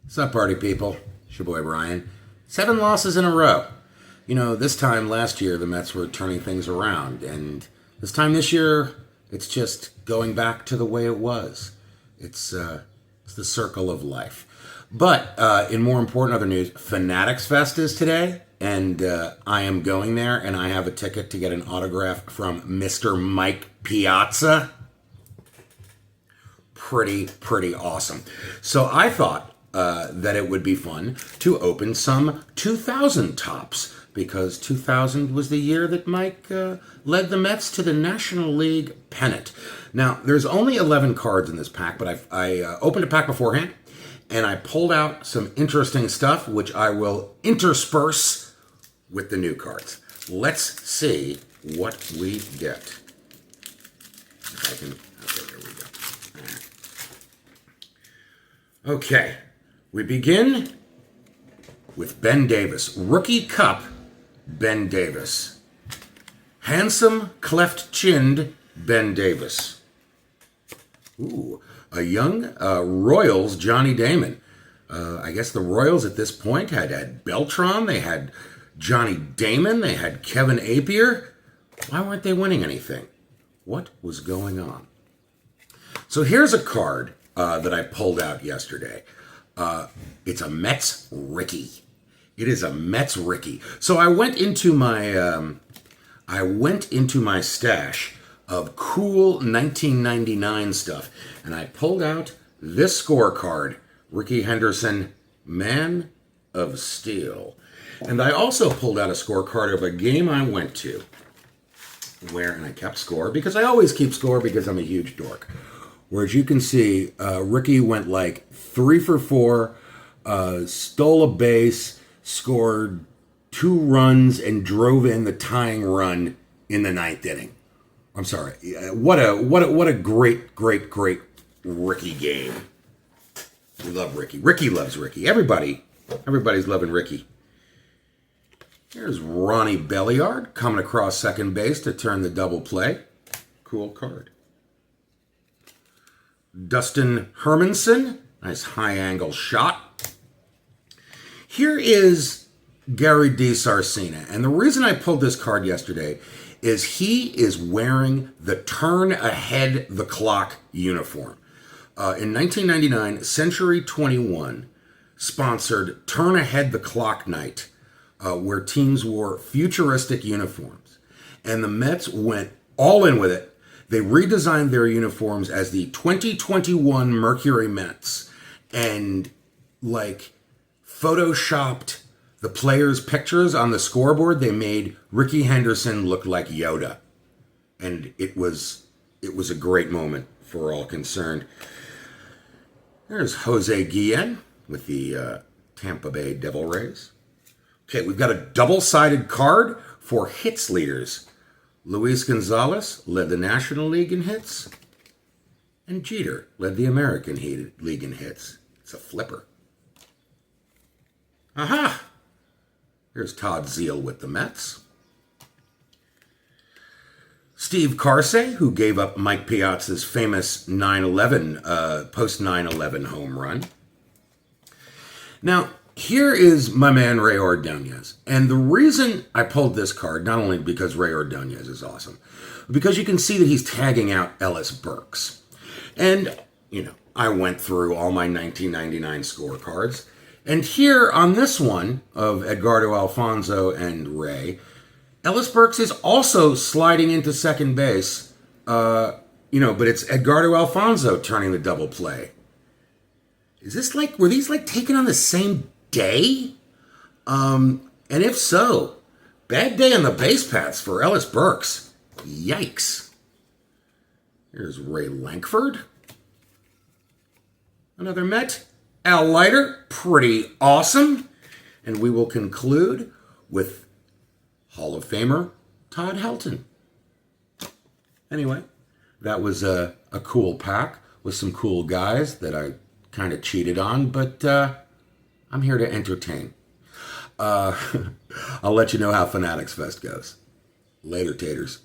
What's up, party people? It's your boy Brian. 7 losses in a row. You know, this time last year, the Mets were turning things around. And this time this year, it's just going back to the way it was. It's the circle of life. But in more important other news, Fanatics Fest is today. And I am going there, and I have a ticket to get an autograph from Mr. Mike Piazza. Pretty awesome. So I thought that it would be fun to open some 2000 tops, because 2000 was the year that Mike led the Mets to the National League pennant. Now, there's only 11 cards in this pack, but I opened a pack beforehand, and I pulled out some interesting stuff, which I will intersperse with the new cards. Let's see what we get. If I can, okay, there we go. Okay, we begin with Ben Davis. Rookie Cup, Ben Davis. Handsome, cleft-chinned Ben Davis. Ooh, a young Royals Johnny Damon. I guess the Royals at this point had Beltran, they had Johnny Damon, they had Kevin Appier. Why weren't they winning anything? What was going on? So here's a card that I pulled out yesterday. It's a Mets Rickey. It is a Mets Rickey. So I went into my stash of cool 1999 stuff, and I pulled out this scorecard, Rickey Henderson, Man of Steel. And I also pulled out a scorecard of a game I went to, and I kept score, because I always keep score because I'm a huge dork. Where, as you can see, Rickey went like 3 for 4, stole a base, scored 2 runs, and drove in the tying run in the 9th inning. I'm sorry. What a great Rickey game. We love Rickey. Rickey loves Rickey. Everybody's loving Rickey. Here's Ronnie Belliard coming across second base to turn the double play. Cool card. Dustin Hermanson, nice high angle shot. Here is Gary DiSarcina, and the reason I pulled this card yesterday is he is wearing the Turn Ahead the Clock uniform. In 1999, Century 21 sponsored Turn Ahead the Clock Night, where teams wore futuristic uniforms. And the Mets went all in with it. They redesigned their uniforms as the 2021 Mercury Mets, and photoshopped the players' pictures on the scoreboard. They made Rickey Henderson look like Yoda, and it was a great moment for all concerned. There's Jose Guillen with the Tampa Bay Devil Rays. Okay, we've got a double-sided card for hits leaders. Luis Gonzalez led the National League in hits, and Jeter led the American League in hits. It's a flipper. Aha! Here's Todd Zeile with the Mets. Steve Carsey, who gave up Mike Piazza's famous post 9/11 home run. Now, here is my man Rey Ordonez. And the reason I pulled this card, not only because Rey Ordonez is awesome, but because you can see that he's tagging out Ellis Burks. And, I went through all my 1999 scorecards. And here on this one of Edgardo Alfonzo and Rey, Ellis Burks is also sliding into second base, but it's Edgardo Alfonzo turning the double play. Were these taken on the same day? And if so, bad day on the base paths for Ellis Burks. Yikes. Here's Ray Lankford. Another Met. Al Leiter, pretty awesome. And we will conclude with Hall of Famer Todd Helton. Anyway, that was a cool pack with some cool guys that I kind of cheated on, but I'm here to entertain. I'll let you know how Fanatics Fest goes. Later, taters.